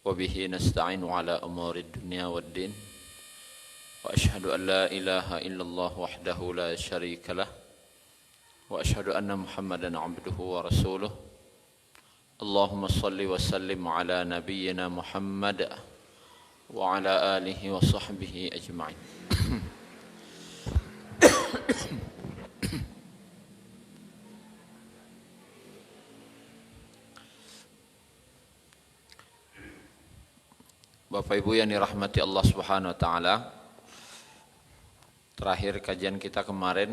وبه نستعين على أمور الدنيا والدين وأشهد أن لا إله إلا الله وحده لا شريك له وأشهد أن محمدا عبده ورسوله اللهم صل وسلم على نبينا محمد وعلى آله وصحبه أجمعين. Bapak Ibu yang dirahmati Allah Subhanahu wa taala, terakhir kajian kita kemarin,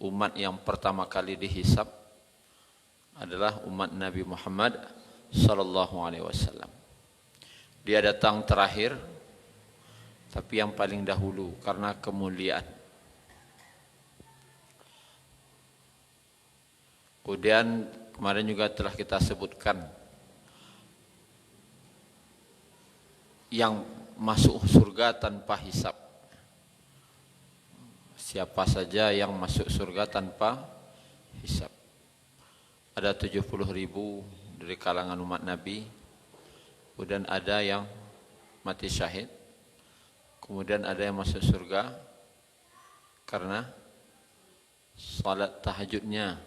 umat yang pertama kali dihisab adalah umat Nabi Muhammad sallallahu alaihi wasallam. Dia datang terakhir, tapi yang paling dahulu karena kemuliaan. Kemudian kemarin juga telah kita sebutkan yang masuk surga tanpa hisab. Siapa saja yang masuk surga tanpa hisab? Ada 70.000 dari kalangan umat Nabi. Kemudian ada yang mati syahid. Kemudian ada yang masuk surga karena salat tahajudnya.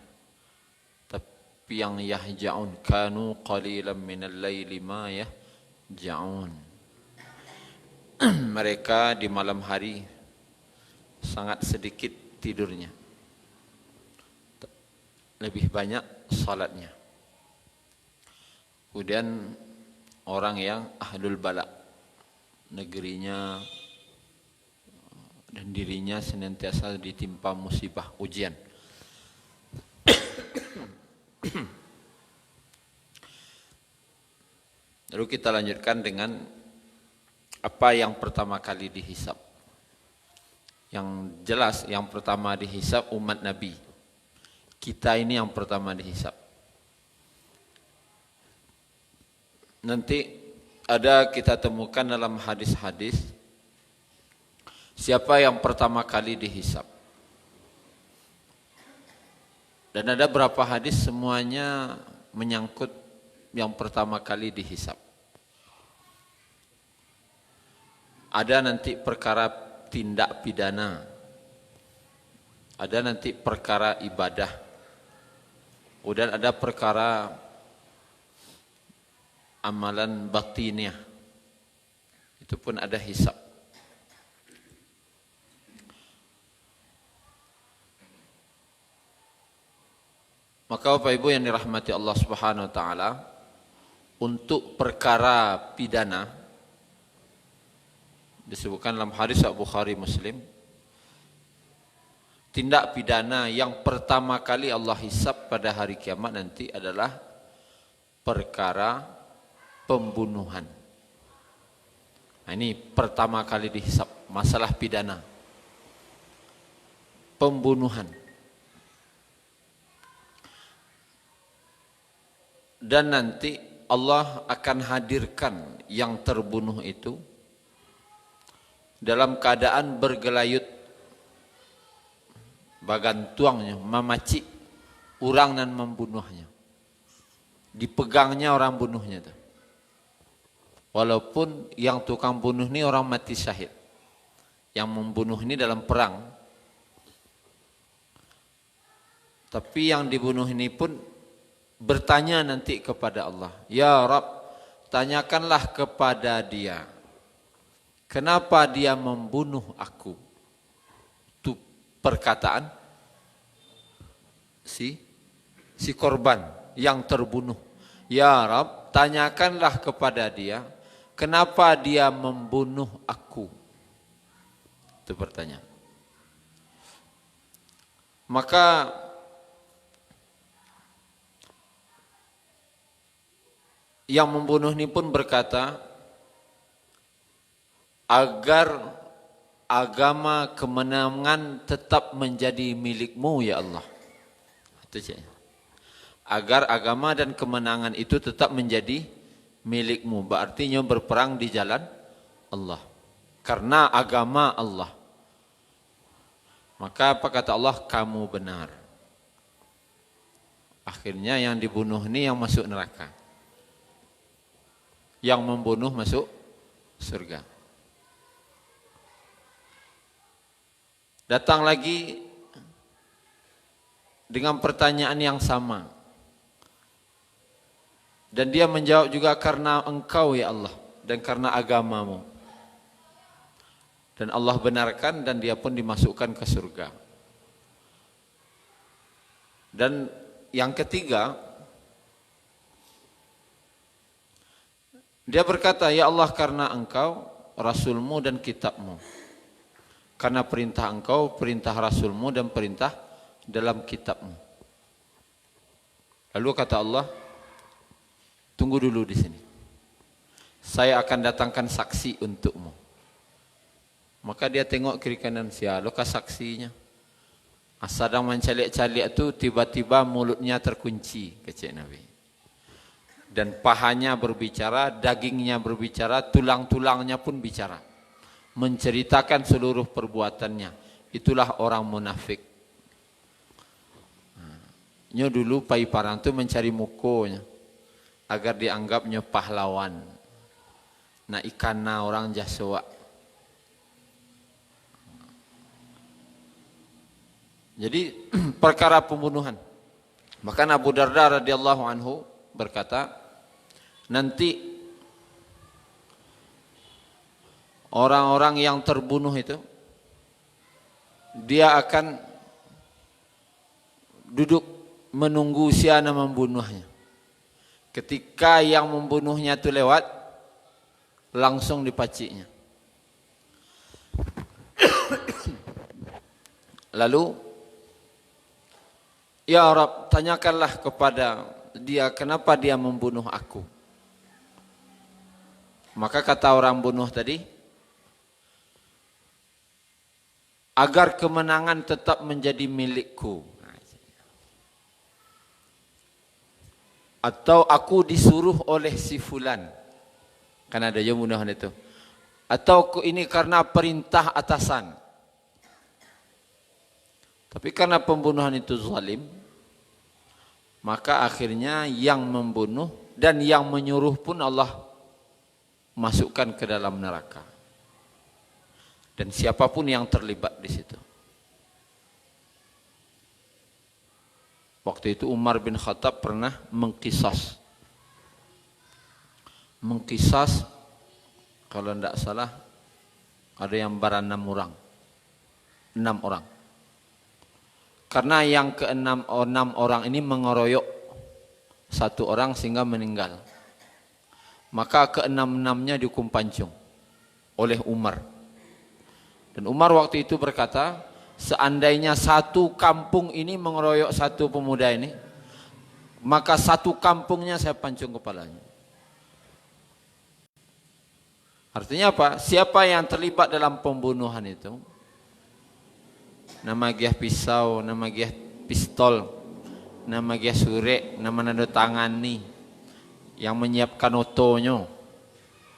Tapi yang yahja'un kanu qalilan minal laili ma yahja'un. Mereka di malam hari sangat sedikit tidurnya, lebih banyak salatnya. Kemudian orang yang ahlul bala, negerinya dan dirinya senantiasa ditimpa musibah, ujian. Lalu kita lanjutkan dengan apa yang pertama kali dihisab. Yang jelas yang pertama dihisab umat Nabi. Kita ini yang pertama dihisab. Nanti ada kita temukan dalam hadis-hadis siapa yang pertama kali dihisab. Dan ada berapa hadis semuanya menyangkut yang pertama kali dihisab. Ada nanti perkara tindak pidana, ada nanti perkara ibadah, kemudian ada perkara amalan batiniah, itu pun ada hisab. Maka Bapak Ibu yang dirahmati Allah Subhanahu wa taala, untuk perkara pidana disebutkan dalam hadis Bukhari Muslim, tindak pidana yang pertama kali Allah hisab pada hari kiamat nanti adalah perkara pembunuhan. Nah, ini pertama kali dihisab, masalah pidana, pembunuhan. Dan nanti Allah akan hadirkan yang terbunuh itu dalam keadaan bergelayut, bagantuangnya, memaci orang dan membunuhnya. Dipegangnya orang bunuhnya itu. Walaupun yang tukang bunuh ini orang mati syahid. Yang membunuh ini dalam perang. Tapi yang dibunuh ini pun bertanya nanti kepada Allah, "Ya Rabb, tanyakanlah kepada dia, kenapa dia membunuh aku?" Itu perkataan si korban yang terbunuh. "Ya Rabb, tanyakanlah kepada dia, kenapa dia membunuh aku?" Itu pertanyaan. Maka yang membunuh ini pun berkata, agar agama kemenangan tetap menjadi milikmu ya Allah. Itu saja. Agar agama dan kemenangan itu tetap menjadi milikmu. Berartinya berperang di jalan Allah. Karena agama Allah. Maka apa kata Allah? Kamu benar. Akhirnya yang dibunuh ini yang masuk neraka. yang membunuh masuk surga. Datang lagi dengan pertanyaan yang sama. Dan dia menjawab juga, karena engkau ya Allah dan karena agamamu. Dan Allah benarkan dan dia pun dimasukkan ke surga. Dan yang ketiga, dia berkata, ya Allah karena engkau, Rasulmu dan kitabmu. Karena perintah engkau, perintah Rasulmu dan perintah dalam kitabmu. Lalu kata Allah, tunggu dulu di sini. Saya akan datangkan saksi untukmu. Maka dia tengok kiri kanan, siapa saksinya? Sedang mencalik-calik itu tiba-tiba mulutnya terkunci, kecik Nabi. Dan pahanya berbicara, dagingnya berbicara, tulang-tulangnya pun bicara. Menceritakan seluruh perbuatannya. Itulah orang munafik. Nyo dulu pai parang tu mencari mukonya agar dianggapnya pahlawan. Na ikana orang Jawa. Jadi perkara pembunuhan. Bahkan Abu Darda radhiyallahu anhu berkata, nanti orang-orang yang terbunuh itu, dia akan duduk menunggu siapa membunuhnya. Ketika yang membunuhnya itu lewat, langsung dipaciknya. Lalu, ya Rabb, tanyakanlah kepada dia kenapa dia membunuh aku. Maka kata orang bunuh tadi, agar kemenangan tetap menjadi milikku. Atau aku disuruh oleh si fulan. Kan ada yang bunuhan itu. Atau ini karena perintah atasan. Tapi karena pembunuhan itu zalim, maka akhirnya yang membunuh dan yang menyuruh pun Allah masukkan ke dalam neraka. Dan siapapun yang terlibat di situ. Waktu itu Umar bin Khattab pernah mengkisas. Mengkisas, kalau tidak salah, ada yang berenam orang. 6 orang. Karena yang ke-6 orang ini mengeroyok 1 orang sehingga meninggal. Maka ke-6-6-nya dihukum pancung oleh Umar. Dan Umar waktu itu berkata, seandainya 1 kampung ini mengeroyok 1 pemuda ini, maka 1 kampungnya saya pancung kepalanya. Artinya apa? Siapa yang terlibat dalam pembunuhan itu, nama dia pisau, nama dia pistol, nama dia surek, nama nado tangan nih, yang menyiapkan otonya,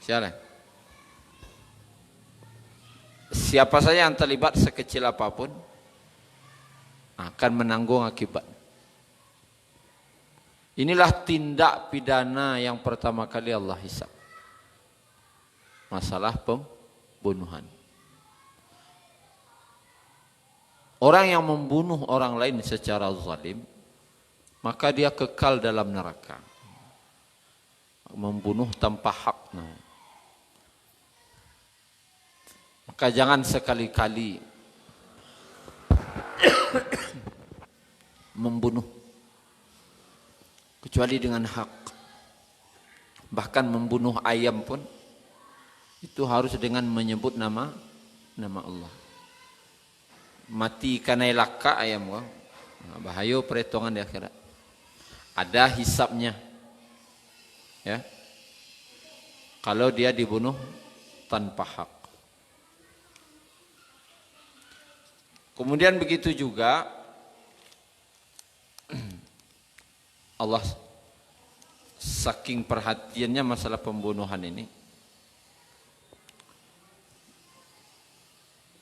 siapa? Siapa saja yang terlibat sekecil apapun akan menanggung akibat. Inilah tindak pidana yang pertama kali Allah hisab. Masalah pembunuhan. Orang yang membunuh orang lain secara zalim, maka dia kekal dalam neraka. Membunuh tanpa hak. Maka jangan sekali-kali membunuh kecuali dengan hak. Bahkan membunuh ayam pun itu harus dengan menyebut nama Allah. Mati karena laka ayam, bahaya perhitungan di akhirat. Ada hisabnya, ya. Kalau dia dibunuh tanpa hak. Kemudian begitu juga Allah saking perhatiannya masalah pembunuhan ini.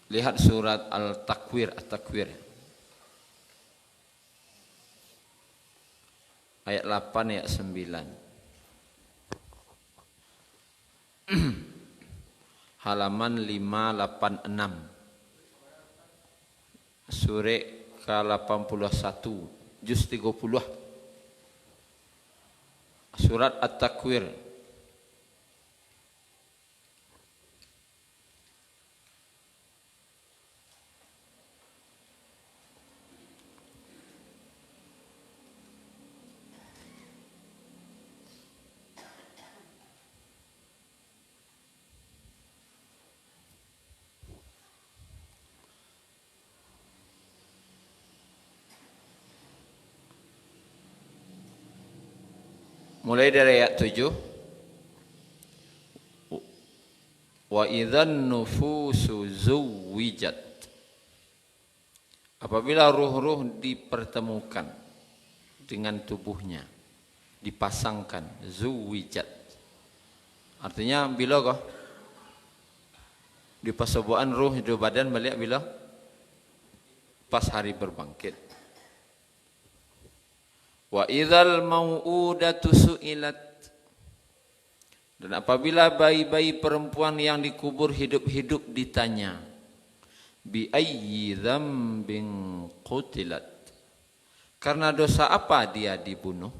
Lihat surat Al-Takwir, At-Takwir. Ayat 8, ayat 9. halaman 586. Surah ke-81 juz 30. Surat At-Takwir. Mulai dari ayat 7. Wa idzan nufusu zuwijat. Apabila ruh-ruh dipertemukan dengan tubuhnya, dipasangkan, zuwijat. Artinya bila kah di pasoboan ruh di badan balik bila pas hari berbangkit. Wa idzal mau'udatu su'ilat. Dan apabila bayi-bayi perempuan yang dikubur hidup-hidup ditanya, bi ayyi dzambin qutilat. Karena dosa apa dia dibunuh?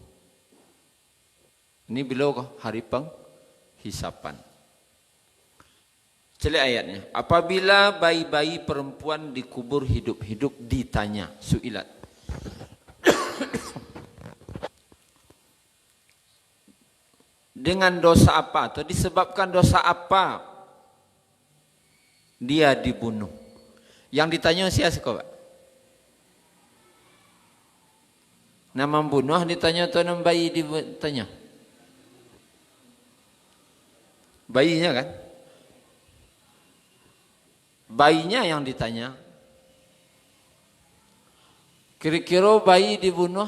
Ini bila hari penghisapan. Celi ayatnya. Apabila bayi-bayi perempuan dikubur hidup-hidup ditanya, su'ilat. Dengan dosa apa atau disebabkan dosa apa dia dibunuh? Yang ditanya siapa, Pak? Nama membunuh ditanya atau nama bayi ditanya? Bayinya kan? Bayinya yang ditanya. Kira-kira bayi dibunuh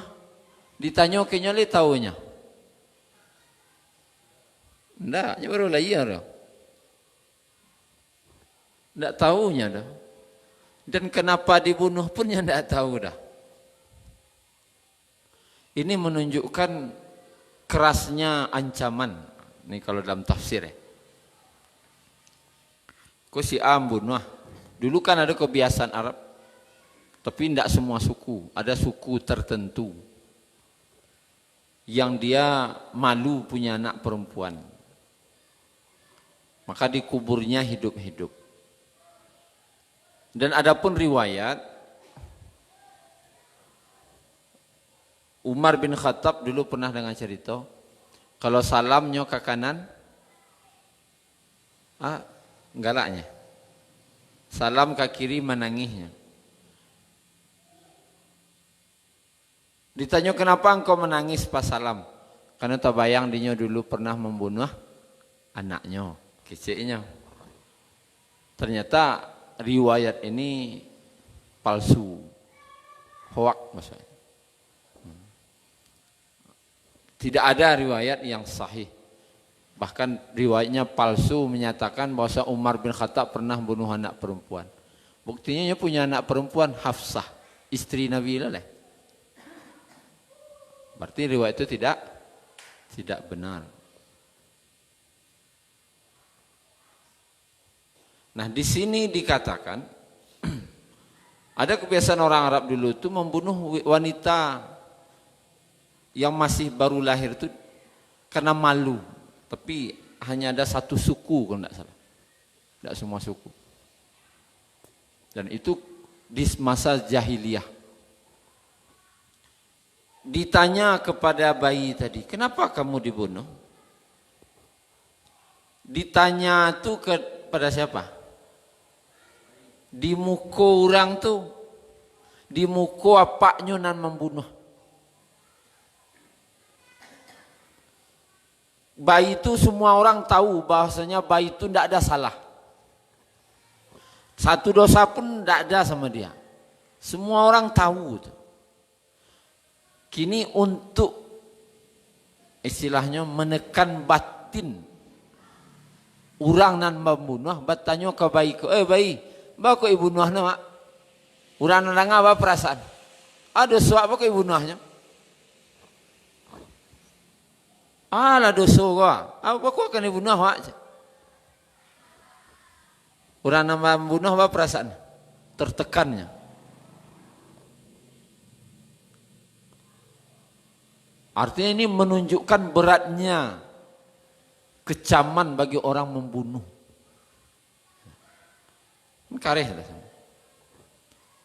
ditanya kenyali tahunya. Enggak, baru lah iya dah. Enggak tahunya dah. Dan kenapa dibunuh pun yang enggak tahu dah. Ini menunjukkan kerasnya ancaman. Ini kalau dalam tafsir ya. Kau si A bunuh. Dulu kan ada kebiasaan Arab. Tapi enggak semua suku. Ada suku tertentu. Yang dia malu punya anak perempuan. Maka dikuburnya hidup-hidup. Dan adapun riwayat Umar bin Khattab dulu pernah dengar cerita, kalau salamnya ke kanan, galaknya. Salam ke kiri menangisnya. Ditanya kenapa engkau menangis pas salam? Karena terbayang dia dulu pernah membunuh anaknya. Keciknya. Ternyata riwayat ini palsu. Hoak maksudnya. Tidak ada riwayat yang sahih. Bahkan riwayatnya palsu menyatakan bahwa Umar bin Khattab pernah bunuh anak perempuan. Buktinya dia punya anak perempuan Hafsah, istri Nabi lah. Berarti riwayat itu tidak benar. Nah, di sini dikatakan ada kebiasaan orang Arab dulu itu membunuh wanita yang masih baru lahir itu karena malu. Tapi hanya ada satu suku kalau tidak salah. Tidak semua suku. Dan itu di masa jahiliyah. Ditanya kepada bayi tadi, kenapa kamu dibunuh? Ditanya itu kepada siapa? Di muka orang tuh, di muka apaknya nan membunuh. Bayi itu semua orang tahu bahwasanya bayi itu tidak ada salah. Satu dosa pun tidak ada sama dia. Semua orang tahu. Kini untuk istilahnya menekan batin orang nan membunuh, bertanya ke bayi, bayi, bawa kau ibu nuahnya mak. Orang nan apa perasaan? Ada suap apa kau ibu nuahnya? Alah dosa kau. Apa kau akan ibu nuah mak? Orang nama membunuh apa perasaan? Tertekannya. Artinya ini menunjukkan beratnya kecaman bagi orang membunuh. Kareh.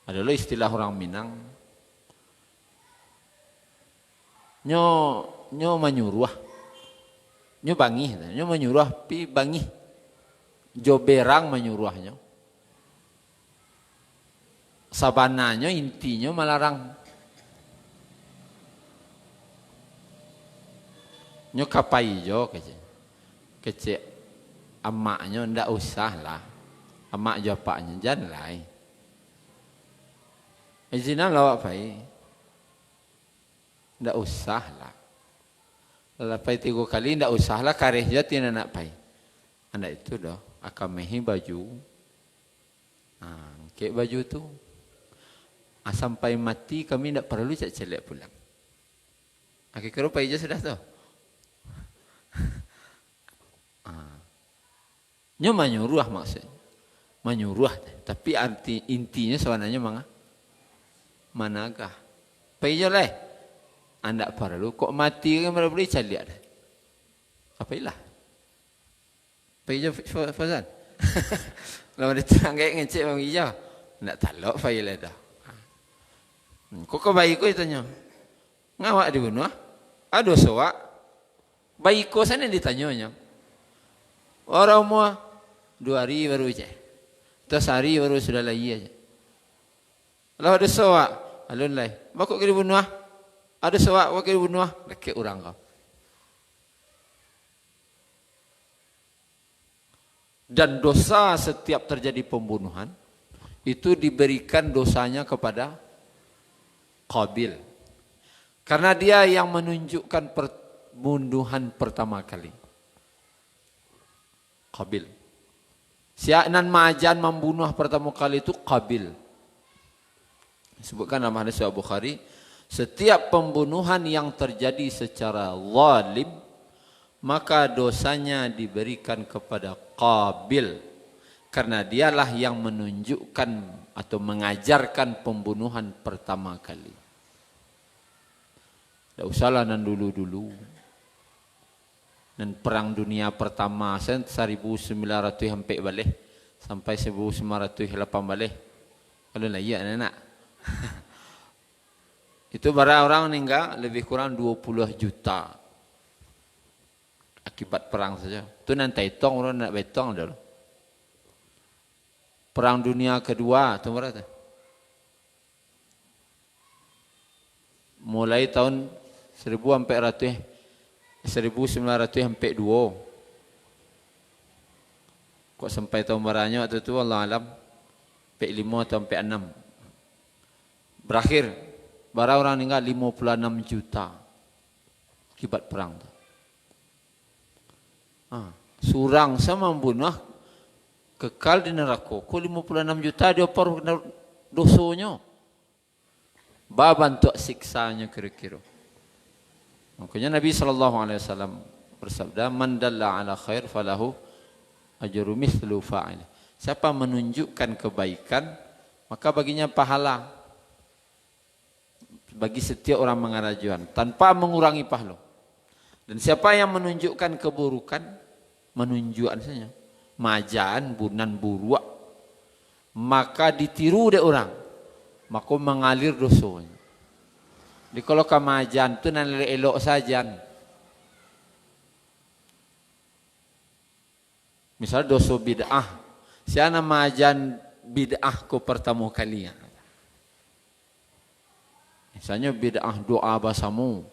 Adalah istilah orang Minang. Nyo menyuruh. Nyo bangi. Nyo menyuruh pi bangi. Jo berang menyuruhnya. Sabananya intinya melarang. Nyo kapai jo kece amaknya ndak usah lah. Amak jo apaknya jangan lah. Izinan lawak pai. Ndak usah lah. Lapai 3 kali ndak usah lah kareh jati nak pai. Anda itu dah akan mehi baju. Kek baju tu. Sampai mati kami ndak perlu cak celek pulang. Kira pai je sudah tu. Nyo menyuruh maksudnya. Menyuruh. Tapi intinya sebenarnya managah. Pai je lah. Anda perlu. Kok mati kan boleh caliak dah. Apailah. Pai je Fazan. Kalau dia terang kayak ngecek bang hijau. Nak talok pai lah dah. Kok bayi ko ditanya. Ngawak dibunuh? Aduh soak. Bayi ko sana ditanyanya. Orang mua 2 hari baru je. 3 hari baru sudah lagi aja. Lalu ada soak. Alun lai. Bakok kira bunuh? Ada soak bakok kira bunuh? Lekek orang kau. Dan dosa setiap terjadi pembunuhan itu diberikan dosanya kepada Qabil. Karena dia yang menunjukkan pembunuhan pertama kali. Qabil. Sianan Ma'jan membunuh pertama kali itu Qabil. Disebutkan dalam hadis Sahih Bukhari, setiap pembunuhan yang terjadi secara zalim maka dosanya diberikan kepada Qabil karena dialah yang menunjukkan atau mengajarkan pembunuhan pertama kali. Tak usahlah nan dulu-dulu. Dan perang dunia pertama 1900 sampai balik sampai 1908 balik. Kalau lah iya anak. Itu bara orang meninggal lebih kurang 20 juta. Akibat perang saja. Itu nanti tong orang nak betong dulu. Perang dunia kedua tu berapa? Mulai tahun 1900 sampai 2. Kok sampai tahun beranya waktu itu Allah alam sampai 5 atau sampai 6. Berakhir bara orang meninggal 56 juta akibat perang tu. Surang sama membunuh kekal di neraka. Kok 56 juta dia par dosanya. Bantu siksanya kira-kira. Makanya Nabi SAW bersabda, "Man dalla ala khair falahu ajru mithlu fa'il." Siapa menunjukkan kebaikan, maka baginya pahala. Bagi setiap orang mengarajuan tanpa mengurangi pahala. Dan siapa yang menunjukkan keburukan, menunjukkan saja, majan, bunan buruak, maka ditiru oleh orang, maka mengalir dosanya. Di kalau kamajan tu nan elok saja. Misal dosa bid'ah, siapa majan bid'ah ko pertama kali. Misalnya bid'ah doa basamu.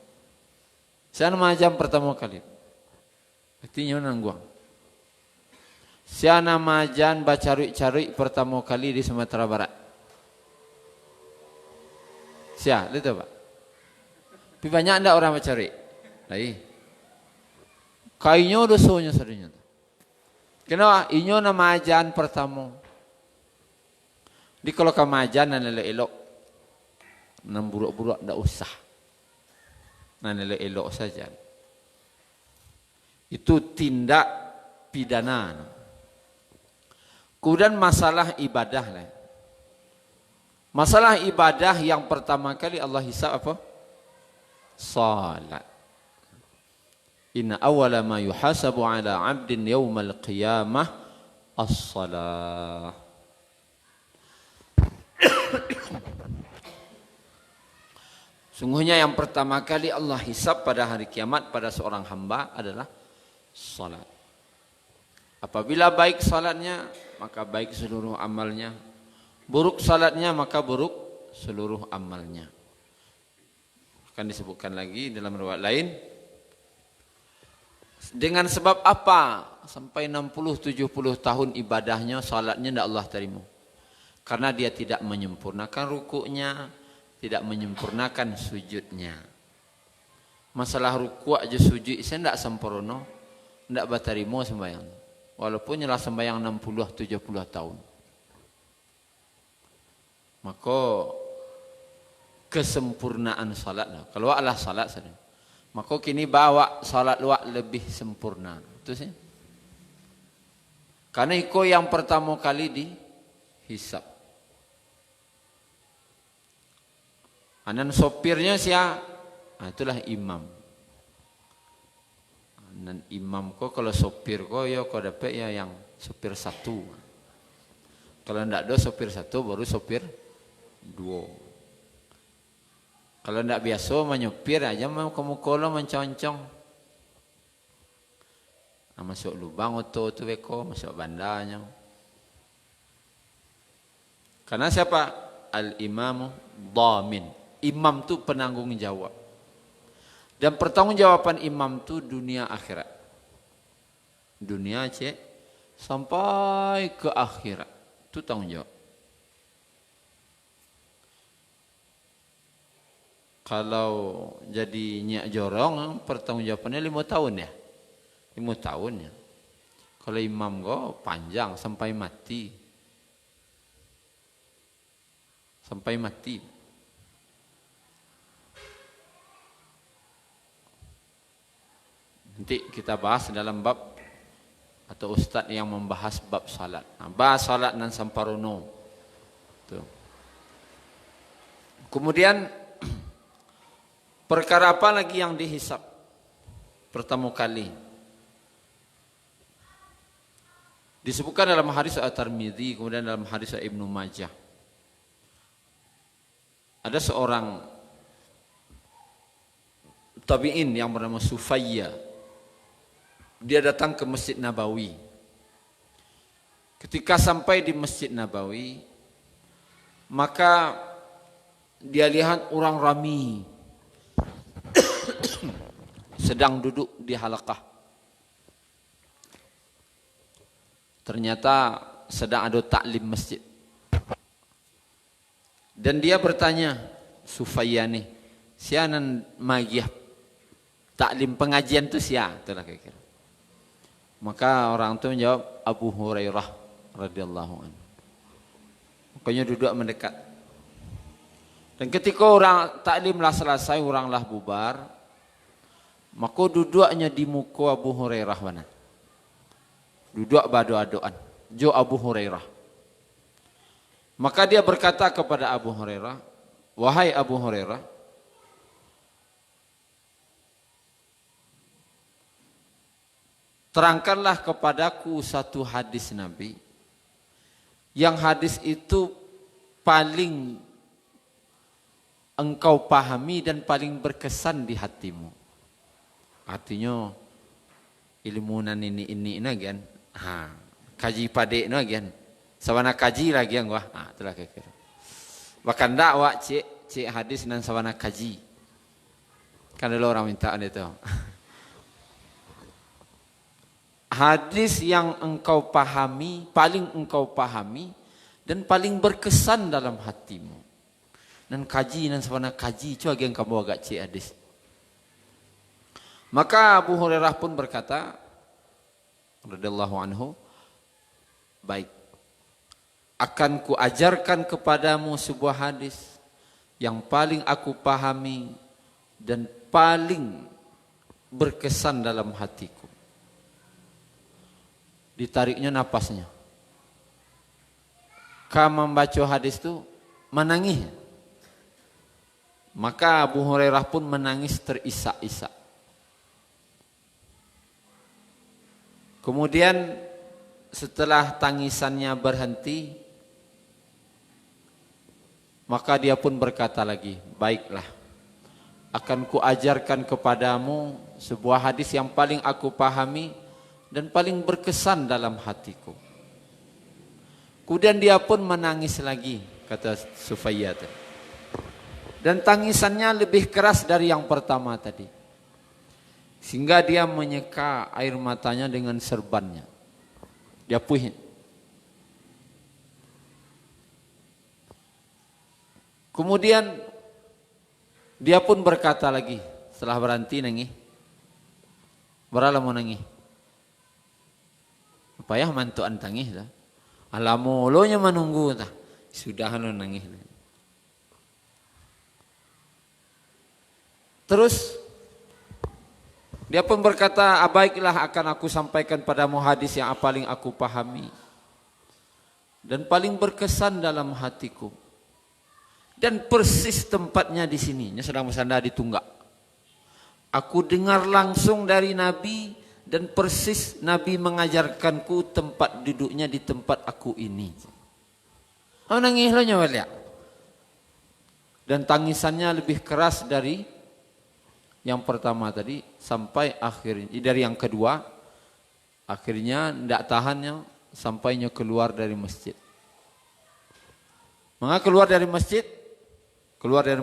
Siapa majan pertama kali. Artinya nangguang. Siapa majan baca-cari pertama kali di Sumatera Barat. Siapa itu Pak? Tapi banyak enggak orang mencari? Lagi. Kayunya dosanya serinya. Kenapa? Inyo nama ajan pertama. Di kalau kamajan nan elok, nan buruk-buruk enggak usah. Nan elok saja. Itu tindak pidana. Kemudian masalah ibadah lah. Masalah ibadah yang pertama kali Allah hisab apa? Salat. Inna awwala ma yuhasabu ala 'abdin yaumal qiyamah as-salah. Sungguhnya yang pertama kali Allah hisab pada hari kiamat pada seorang hamba adalah salat. Apabila baik salatnya, maka baik seluruh amalnya. Buruk salatnya, maka buruk seluruh amalnya. Akan disebutkan lagi dalam riwayat lain. Dengan sebab apa sampai 60-70 tahun ibadahnya, salatnya tidak Allah terima? Karena dia tidak menyempurnakan rukuknya, tidak menyempurnakan sujudnya. Masalah rukuk aja sujud saya tidak sempurna, tidak batarimo sembahyang. Walaupun nyelah sembahyang 60-70 tahun. Maka kesempurnaan salat lah. Kalau Allah salat saja. Maka kini bawa salat luak lebih sempurna. Itu sih. Karena itu yang pertama kali dihisab. Anan sopirnya siapa? Nah, itulah imam. Anan imam ko kalau sopir ko ya kau dapat ya yang sopir satu. Kalau ndak ada sopir satu baru sopir dua. Kalau ndak biasa menyopir aja mau kamu kolo menconcong. Nah, masuk lubang oto tu beko, masuk bandanya. Karena siapa? Al-imamu dhamin. Imam tu penanggung jawab. Dan pertanggungjawaban imam tu dunia akhirat. Dunia cek sampai ke akhirat. Itu tanggung jawab. Kalau jadi nyak jorong, pertanggungjawabannya 5 tahun ya. 5 tahun ya. Kalau imam go panjang sampai mati. Sampai mati. Nanti kita bahas dalam bab atau ustaz yang membahas bab salat. Nah, bahas salat dan samparono. Tuh. Kemudian perkara apa lagi yang dihisab pertama kali? Disebutkan dalam hadis At-Tirmidzi, kemudian dalam hadis Ibnu Majah. Ada seorang tabi'in yang bernama Sufayya. Dia datang ke Masjid Nabawi. Ketika sampai di Masjid Nabawi, maka dia lihat orang ramai sedang duduk di halaqah. Ternyata sedang ada taklim masjid. Dan dia bertanya, Sufayya nih, sianan magiah taklim pengajian tu siapa? Itulah kira-kira. Maka orang itu menjawab Abu Hurairah radhiyallahu anhu. Makanya duduk mendekat. Dan ketika orang taklimlah selesai, oranglah bubar. Maka duduknya di muka Abu Hurairah mana? Duduk badu-aduan. Jo Abu Hurairah. Maka dia berkata kepada Abu Hurairah, wahai Abu Hurairah, terangkanlah kepadaku satu hadis Nabi, yang hadis itu paling engkau pahami dan paling berkesan di hatimu. Artinya ilmu nan ini kan, kaji padek no kan, sawana kaji lagi yang wah, itulah kira-kira. Bahkan tak wak cek hadis nan sawana kaji, kan dulu orang minta itu. Hadis yang engkau pahami, paling engkau pahami dan paling berkesan dalam hatimu. Dan kaji dan sawana kaji, coba yang kamu agak cek hadis. Maka Abu Hurairah pun berkata, radhiyallahu anhu, baik, akan kuajarkan kepadamu sebuah hadis yang paling aku pahami dan paling berkesan dalam hatiku. Ditariknya napasnya. membaca hadis itu menangis. Maka Abu Hurairah pun menangis terisak-isak. Kemudian setelah tangisannya berhenti, maka dia pun berkata lagi, baiklah, akan kuajarkan kepadamu sebuah hadis yang paling aku pahami dan paling berkesan dalam hatiku. Kemudian dia pun menangis lagi, kata Sufayyah. Dan tangisannya lebih keras dari yang pertama tadi. Sehingga dia menyeka air matanya dengan serbannya. Dia puhin. Kemudian dia pun berkata lagi setelah berhenti nangis. Berala mau nangis. Apa ya mantuan tangis dah. Alamolonya menunggu dah. Sudah lo nangis. Terus dia pun berkata, baiklah akan aku sampaikan padamu hadis yang paling aku pahami dan paling berkesan dalam hatiku. Dan persis tempatnya di sini. Ini sedang bersandar di tunggak. Aku dengar langsung dari Nabi dan persis Nabi mengajarkanku tempat duduknya di tempat aku ini. Oh nangis lo nyawa lihat. Dan tangisannya lebih keras dari yang pertama tadi sampai akhirnya. Dari yang kedua akhirnya tidak tahannya sampainya keluar dari masjid. Maka keluar dari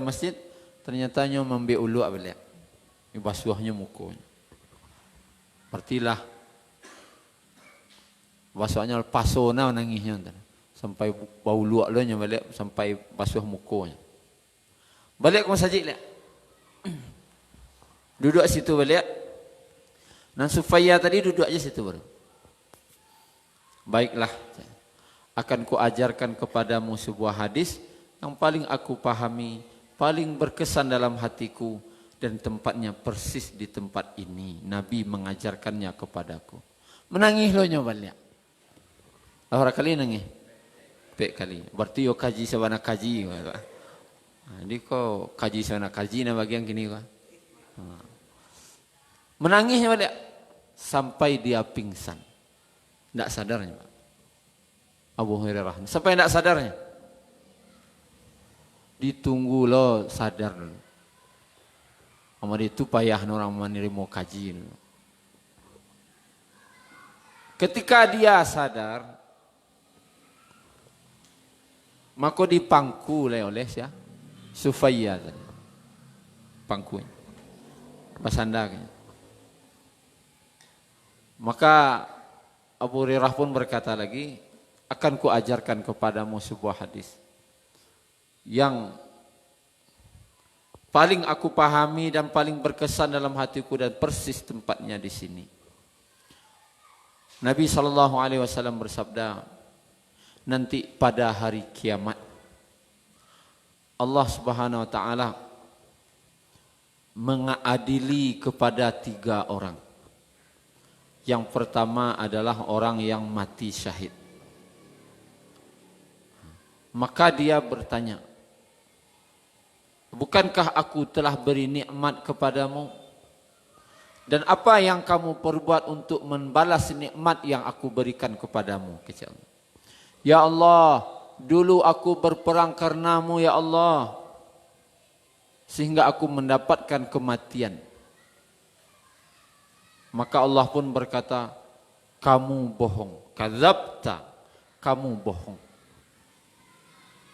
masjid ternyata nyo membe ulu abeliak. Basuhnya mukanya. Partilah basuhnya pasona nangisnya sampai bau luak lo nya balik sampai basuh mukanya. Balik ke masjid lihat. Duduk situ balik. Dan Sufayyah tadi duduk aja situ baru. Baiklah, akan kuajarkan kepadamu sebuah hadis yang paling aku pahami, paling berkesan dalam hatiku dan tempatnya persis di tempat ini. Nabi mengajarkannya kepadaku. Menangis lo nyobalnya. Berapa kali nangis? Pek kali. Berarti yo kaji sabana kaji. Jadi kok kaji sabana kaji na bagian gini kok. Menangisnya balik sampai dia pingsan. Tidak sadarnya Pak. Abu Hurairah sampai tidak sadarnya. Ditunggu lo sadar dulu. Amal itu payah orang menerima kaji. Ketika dia sadar, maka dipangku oleh ya Sufayyah tadi. Pangkunya. Basandaknya. Maka Abu Hurairah pun berkata lagi, akan kuajarkan kepadamu sebuah hadis yang paling aku pahami dan paling berkesan dalam hatiku dan persis tempatnya di sini. Nabi SAW bersabda, nanti pada hari kiamat Allah Subhanahu Wa Taala mengadili kepada 3 orang. Yang pertama adalah orang yang mati syahid. Maka dia bertanya, bukankah aku telah beri nikmat kepadamu? Dan apa yang kamu perbuat untuk membalas nikmat yang aku berikan kepadamu? Ya Allah, dulu aku berperang karenamu ya Allah, sehingga aku mendapatkan kematian. Maka Allah pun berkata, kamu bohong. Kadzabta, kamu bohong.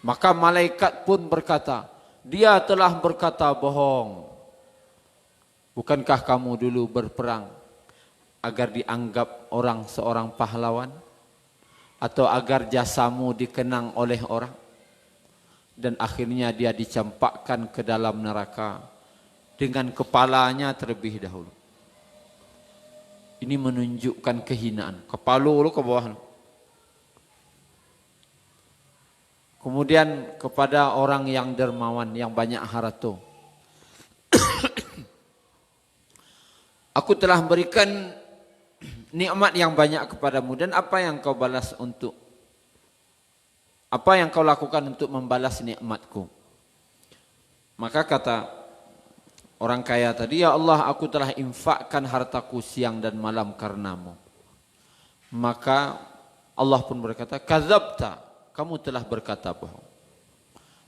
Maka malaikat pun berkata, dia telah berkata bohong. Bukankah kamu dulu berperang agar dianggap orang seorang pahlawan? Atau agar jasamu dikenang oleh orang? Dan akhirnya dia dicampakkan ke dalam neraka dengan kepalanya terlebih dahulu. Ini menunjukkan kehinaan. Kepala lu ke bawah. Kemudian kepada orang yang dermawan, yang banyak harta. Aku telah berikan nikmat yang banyak kepadamu dan apa yang kau balas untuk Apa yang kau lakukan untuk membalas nikmatku? Maka kata orang kaya tadi, ya Allah, aku telah infakkan hartaku siang dan malam karenamu. Maka Allah pun berkata, kadzabta, kamu telah berkata bohong.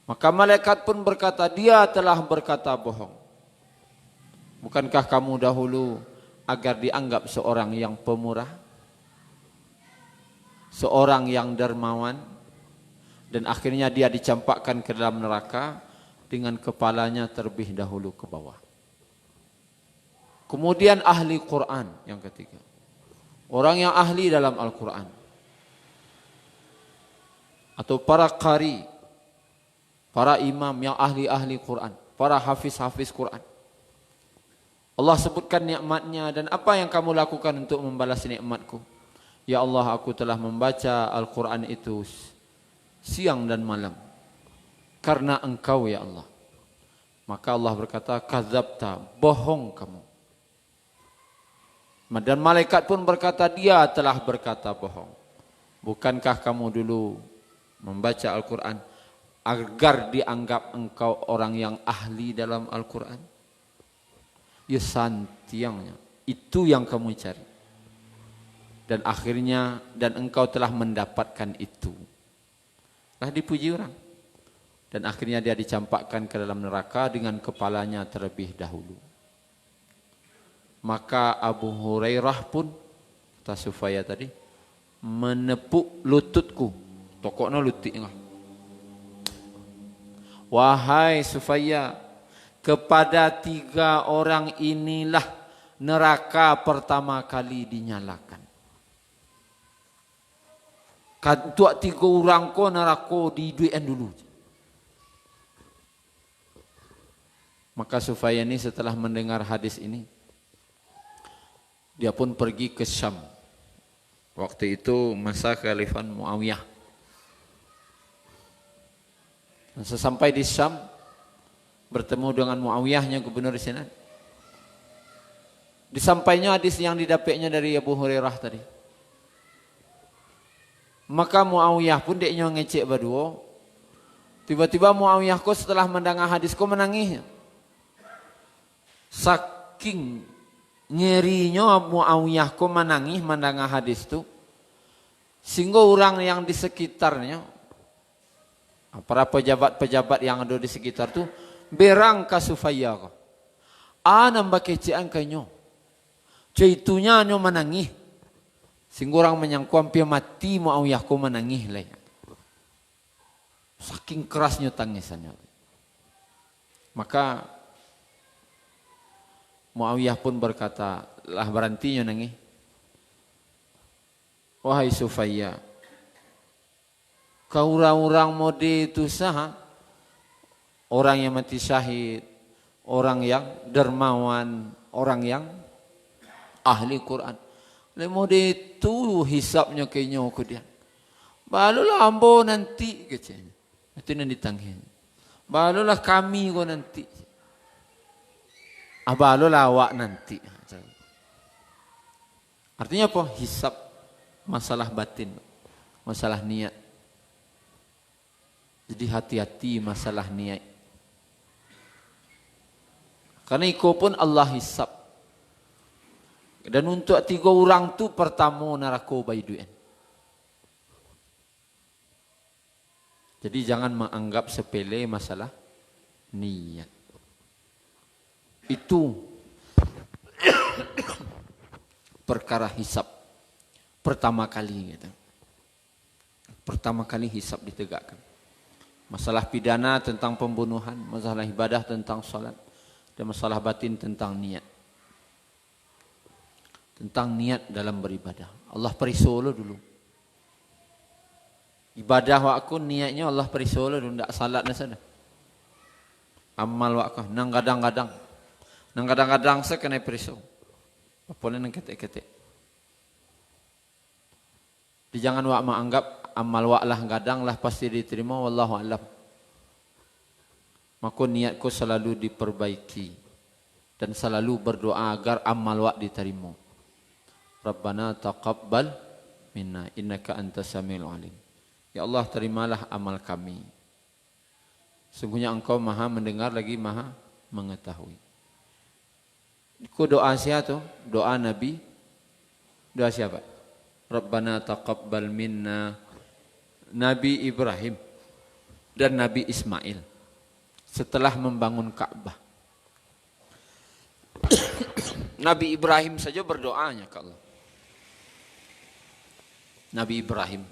Maka malaikat pun berkata, dia telah berkata bohong. Bukankah kamu dahulu agar dianggap seorang yang pemurah, seorang yang dermawan, dan akhirnya dia dicampakkan ke dalam neraka dengan kepalanya terlebih dahulu ke bawah. Kemudian ahli Quran yang ketiga, orang yang ahli dalam Al-Quran, atau para qari, para imam yang ahli-ahli Quran, para hafiz-hafiz Quran. Allah sebutkan nikmatnya, dan apa yang kamu lakukan untuk membalas nikmatku? Ya Allah, aku telah membaca Al-Quran itu siang dan malam karena engkau ya Allah. Maka Allah berkata, kadzabta, bohong kamu. Dan malaikat pun berkata, dia telah berkata bohong. Bukankah kamu dulu membaca Al-Quran agar dianggap engkau orang yang ahli dalam Al-Quran? Ya santiangnya, itu yang kamu cari. Dan akhirnya, dan engkau telah mendapatkan itu. Lah dipuji orang. Dan akhirnya dia dicampakkan ke dalam neraka dengan kepalanya terlebih dahulu. Maka Abu Hurairah pun, kata Sufaya tadi, menepuk lututku. Tokoknya lututnya. Wahai Sufaya, kepada 3 orang inilah neraka pertama kali dinyalakan. Kantuak 3 orang ko neraka diduikan dulu. Maka Sufyan ini setelah mendengar hadis ini, dia pun pergi ke Syam. Waktu itu masa Khalifah Muawiyah. Dan sesampai di Syam, bertemu dengan Muawiyahnya, gubernur di sana. Disampainya hadis yang didapatnya dari Abu Hurairah tadi. Maka Muawiyah pun dia ngecek berdua. Tiba-tiba Muawiyah ko setelah mendengar hadis ko menangis. Saking nyerinya Muawiyah ko menangis mendengar hadis itu, sehingga orang yang di sekitarnya, para pejabat-pejabat yang ada di sekitar tu, berang ka Sufaya ko. Nambah kecean kanyo. Ceitunya nyo menangis. Sehingga orang menyangka hampir mati Muawiyah ko menangis lah. Saking kerasnya tangisannya. Maka Muawiyah pun berkata, lah berhentinya nangis. Wahai Sufaya, kau orang-orang mode itu sah, orang yang mati syahid, orang yang dermawan, orang yang ahli Quran. Mode itu hisapnya kayaknya aku dia. Balulah ambo nanti kecenya. Itu nanti ditangih. Balulah kami ko nanti. Balulah awak nanti. Artinya apa? Hisap masalah batin, masalah niat. Jadi hati-hati masalah niat. Karena iko pun Allah hisap. Dan untuk 3 orang tu pertama neraka baiduan. Jadi jangan menganggap sepele masalah niat. Itu perkara hisap pertama kali gitu. Pertama kali hisap ditegakkan. Masalah pidana tentang pembunuhan, masalah ibadah tentang salat, dan masalah batin tentang niat. Tentang niat dalam beribadah. Allah perisolo dulu. Ibadah wakku niatnya Allah perisolo dulu, ndak salat na sana. Amal wakku nang kadang-kadang. Nang kadang-kadang saya kena periso. Apa nang ketek-ketek. Jangan wak menganggap amal wak lah kadang lah pasti diterima, wallahu a'lam. Maka niatku selalu diperbaiki dan selalu berdoa agar amal wak diterima. Rabbana taqabbal minna innaka antas samiul alim. Ya Allah, terimalah amal kami. Sungguhnya Engkau Maha mendengar lagi Maha mengetahui. Ku doa siapa tu? Doa Nabi. Doa siapa? Rabbana taqabbal minna. Nabi Ibrahim dan Nabi Ismail setelah membangun Ka'bah. Nabi Ibrahim saja berdoanya ke Allah. Nabi Ibrahim,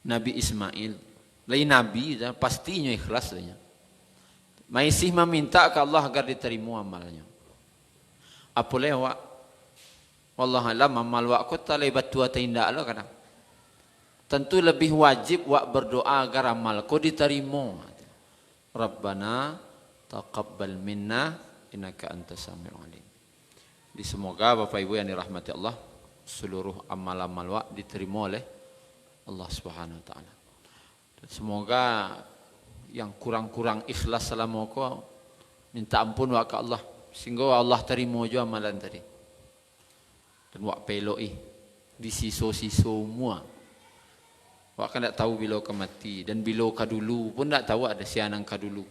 Nabi Ismail, lain Nabi, pastinya ikhlas saja. Masih meminta ke Allah agar diterima amalnya. Apa lewat? Wallah alam amal wak ko talai batua tindak lo kadang. Tentu lebih wajib wak berdoa agar amal ko diterima. Rabbana taqabbal minna innaka antas samiul alim. Semoga Bapak Ibu yang dirahmati Allah, seluruh amal-amal wak diterima oleh Allah Subhanahu wa taala. Dan semoga yang kurang-kurang ikhlas selama ko minta ampun wak ke Allah sehingga Allah terima juga amalan tadi. Dan wak peloi di siso-siso semua. Wak kan tak tahu bila ke mati dan bila ke dulu pun tak tahu ada sianang ke dulu.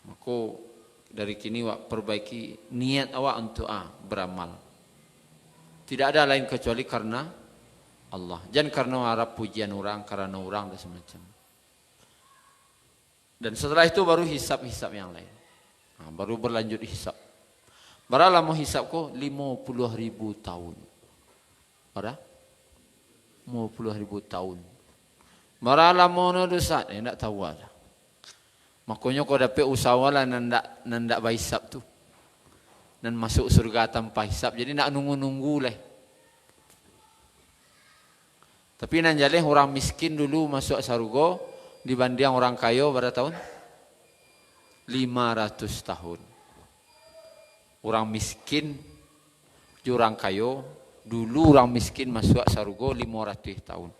Maka dari kini wak perbaiki niat awak untuk beramal. Tidak ada lain kecuali karena Allah. Jangan karena harap pujian orang, karena orang dan semacam. Dan setelah itu baru hisap-hisap yang lain. Baru berlanjut hisap. Berapa lama hisap ko? 50.000 tahun. Berapa? 50.000 tahun. Berapa lama no dosa? Tak tahu ada. Makanya kau dapat usahalah nandak bahisap tu. Dan masuk surga tanpa hisap. Jadi nak nunggu-nunggu lah. Tapi nan jaleh orang miskin dulu masuk surga dibanding orang kaya berapa tahun? 500 tahun. Orang miskin, orang kaya, dulu orang miskin masuk surga 500 tahun.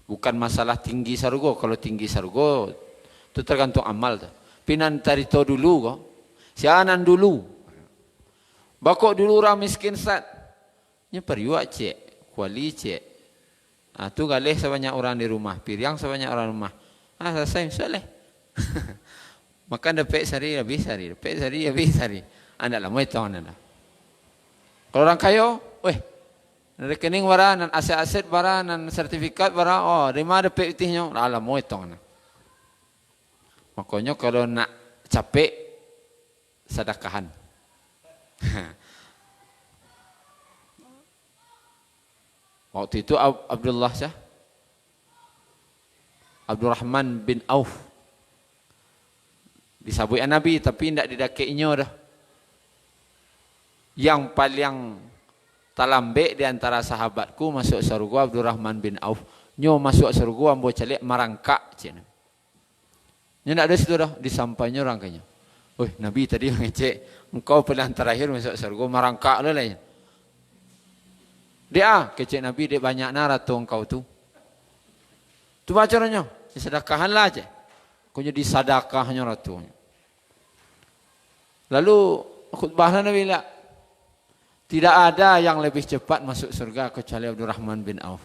Bukan masalah tinggi surga. Kalau tinggi surga itu tergantung amal. Pinan tarito dulu kok. Sianan dulu. Bakok dulu orang miskin sat. Nya periwak cek, kuali cek. Tu galih sebanyak orang di rumah, piriang sebanyak orang rumah. Selesai soleh. Makan dapat sehari habis sehari, dapat sehari habis sehari. Anda lah mau hitung anda. Kalau orang kaya, rekening bara, nan aset-aset bara, nan sertifikat bara, dari mana dapat itihnya? Lah mau hitung anda. Makanya kalau nak capek, sedekahan. Waktu itu Abdurrahman bin Auf disabui Nabi tapi tidak didakainya dah. Yang paling talambe di antara sahabatku masuk surga Abdurrahman bin Auf. Nyo masuk surga ambo calik marangkak cina. Nyo nak ada situ dah disampainya rangkanya. Nabi tadi mengecek engkau pilihan terakhir masuk surga marangkak lah lain. Dia kecek Nabi dia banyak naratu engkau tu. Tu bacaranya, sedekahkanlah aja. Kunya disadakahnya ratunya. Lalu khutbahnya Nabi bilang, tidak ada yang lebih cepat masuk surga kecuali Abdurrahman bin Auf.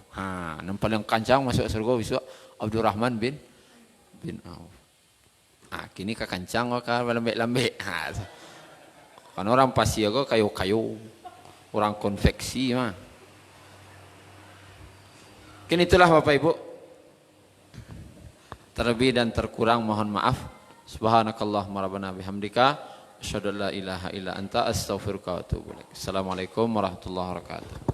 Yang paling kancang masuk surga besok Abdurrahman bin Auf. Kini kekancang ka lambek-lambek. Kan orang pasti aku kayu-kayu. Orang konveksi mah. Kini itulah Bapak Ibu. Terlebih dan terkurang mohon maaf. Subhanakallahumma rabbana bihamdika asyhadu an la ilaha illa anta astaghfiruka wa atubu ilaik. Assalamualaikum warahmatullahi wabarakatuh.